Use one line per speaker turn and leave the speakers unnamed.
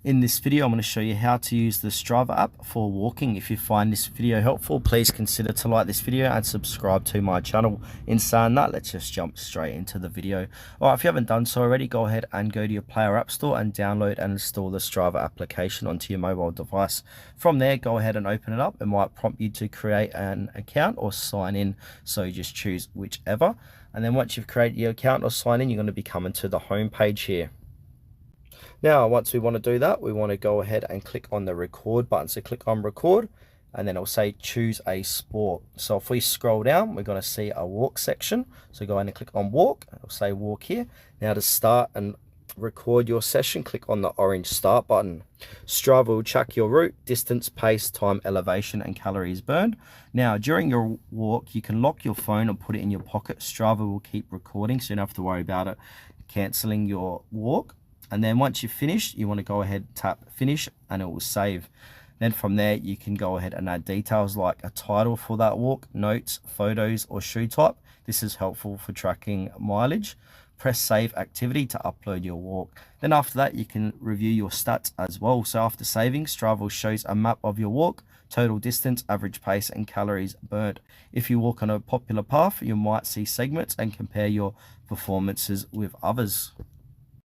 In this video, I'm going to show you how to use the Strava app for walking. If you find this video helpful, please consider to like this video and subscribe to my channel. In saying that, let's just jump straight into the video. All right, if you haven't done so already, go ahead and go to your Player App Store and download and install the Strava application onto your mobile device. From there, go ahead and open it up. It might prompt you to create an account or sign in, so you just choose whichever. And then once you've created your account or sign in, you're going to be coming to the home page here. Now, once we want to do that, we want to go ahead and click on the record button. So click on record, and then it'll say choose a sport. So if we scroll down, we're going to see a walk section. So go ahead and click on walk. It'll say walk here. Now to start and record your session, click on the orange start button. Strava will track your route, distance, pace, time, elevation, and calories burned. Now, during your walk, you can lock your phone or put it in your pocket. Strava will keep recording, so you don't have to worry about it cancelling your walk. And then once you've finished, you want to go ahead, tap finish, and it will save. Then from there, you can go ahead and add details like a title for that walk, notes, photos, or shoe type. This is helpful for tracking mileage. Press save activity to upload your walk. Then after that, you can review your stats as well. So after saving, Strava shows a map of your walk, total distance, average pace, and calories burnt. If you walk on a popular path, you might see segments and compare your performances with others.